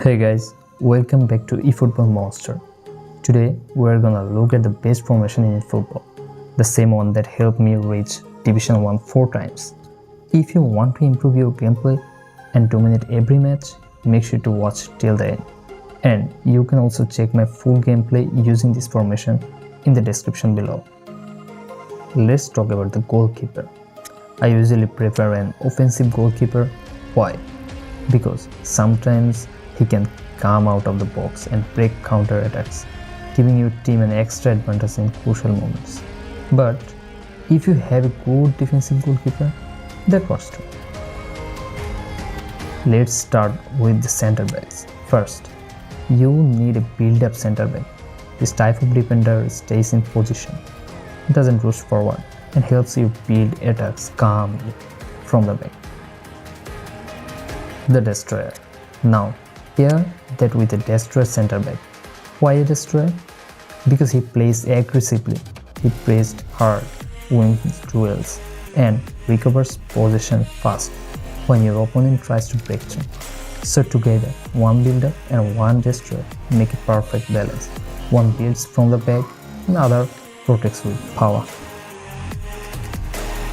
Hey guys, welcome back to eFootball Monster. Today we're gonna look at the best formation in football, the same one that helped me reach Division 1 4 times. If you want to improve your gameplay and dominate every match, make sure to watch till the end. And you can also check my full gameplay using this formation in the description below. Let's talk about the goalkeeper. I usually prefer an offensive goalkeeper. Why? Because sometimes he can come out of the box and break counter attacks, giving your team an extra advantage in crucial moments. But if you have a good defensive goalkeeper, that works too. Let's start with the center backs. First, you need a build-up center back. This type of defender stays in position, doesn't rush forward, and helps you build attacks calmly from the back. The destroyer. Now, pair that with a destroyer center back. Why a destroyer? Because he plays aggressively, he plays hard, wins duels, and recovers possession fast when your opponent tries to break through. So together, one builder and one destroyer make a perfect balance. One builds from the back, and the other protects with power.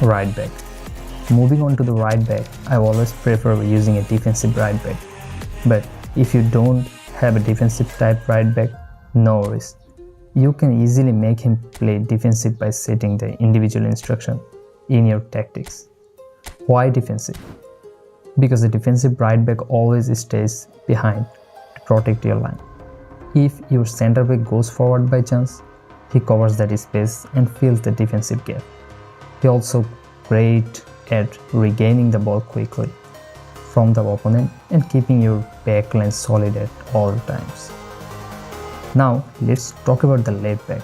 Right back. Moving on to the right back, I always prefer using a defensive right back. But if you don't have a defensive type right back, no worries. You can easily make him play defensive by setting the individual instruction in your tactics. Why defensive? Because the defensive right back always stays behind to protect your line. If your center back goes forward by chance, he covers that space and fills the defensive gap. He also great at regaining the ball quickly from the opponent and keeping your backline solid at all times. Now let's talk about the left back.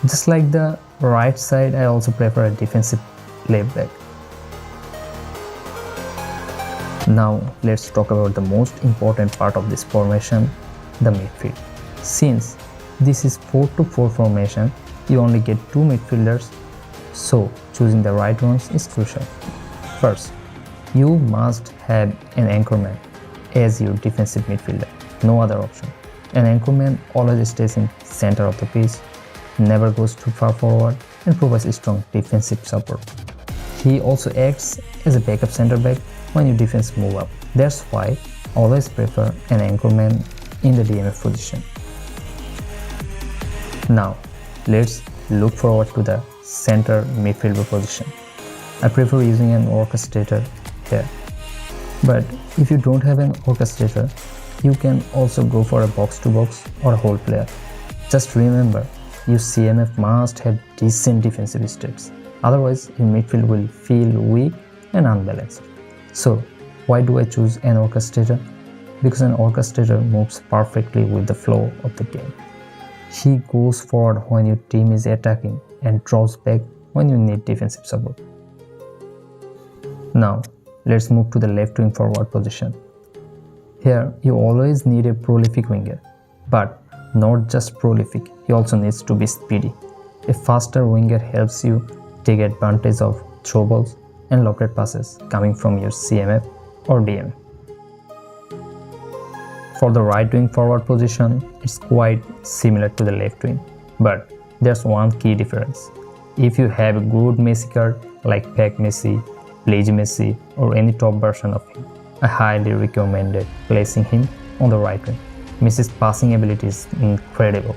Just like the right side, I also prefer a defensive left back. Now let's talk about the most important part of this formation, the midfield. Since this is 4-4 formation, you only get 2 midfielders, so choosing the right ones is crucial. First, you must have an anchorman as your defensive midfielder, no other option. An anchorman always stays in center of the pitch, never goes too far forward, and provides a strong defensive support. He also acts as a backup center back when your defense move up. That's why I always prefer an anchorman in the DMF position. Now, let's look forward to the center midfielder position. I prefer using an orchestrator here. But if you don't have an orchestrator, you can also go for a box-to-box or a hold player. Just remember, your CMF must have decent defensive steps. Otherwise, your midfield will feel weak and unbalanced. So, why do I choose an orchestrator? Because an orchestrator moves perfectly with the flow of the game. He goes forward when your team is attacking and draws back when you need defensive support. Now, let's move to the left wing forward position. Here, you always need a prolific winger, but not just prolific, he also needs to be speedy. A faster winger helps you take advantage of throw balls and lofted passes coming from your CMF or DMF. For the right wing forward position, it's quite similar to the left wing, but there's one key difference. If you have a good Messi card like Pack Messi, Play Messi, or any top version of him, I highly recommended placing him on the right wing. Messi's passing ability is incredible.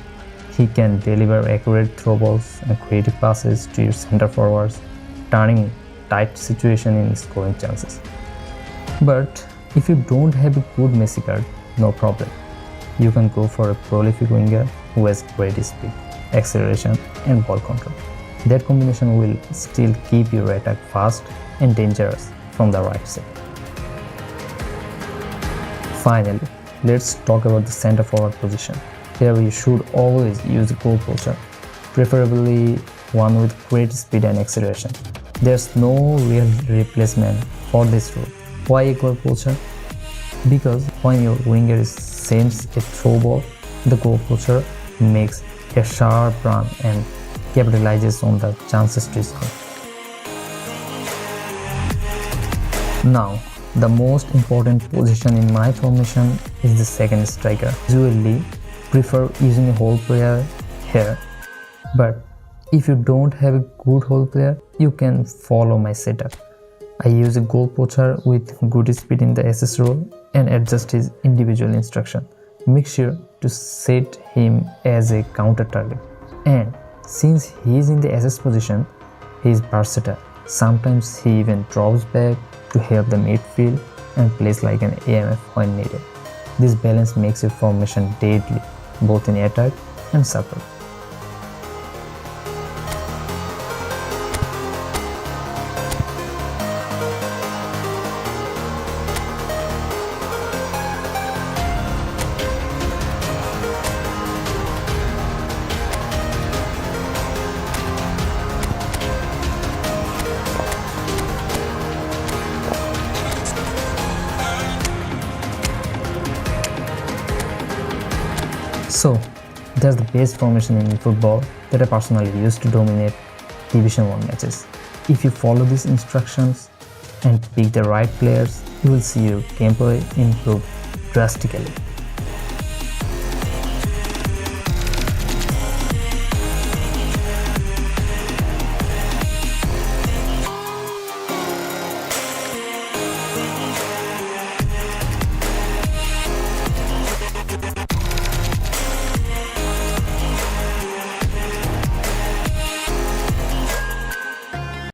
He can deliver accurate throw balls and creative passes to your center forwards, turning tight situation in scoring chances. But if you don't have a good Messi card, no problem. You can go for a prolific winger who has great speed, acceleration, and ball control. That combination will still keep your attack fast and dangerous from the right side. Finally, let's talk about the center forward position. Here you should always use a goal poacher, preferably one with great speed and acceleration. There's no real replacement for this role. Why a goal poacher? Because when your winger sends a throw ball, the goal poacher makes a sharp run and capitalizes on the chances to score. Now, The most important position in my formation is the second striker. Usually prefer using a hole player here, but if you don't have a good hole player, you can follow my setup. I use a goal poacher with good speed in the SS role and adjust his individual instruction. Make sure to set him as a counter target. And since he is in the SS position, he is versatile. Sometimes he even drops back to help the midfield and plays like an AMF when needed. This balance makes your formation deadly, both in attack and support. So, that's the best formation in football that I personally use to dominate Division 1 matches. If you follow these instructions and pick the right players, you will see your gameplay improve drastically.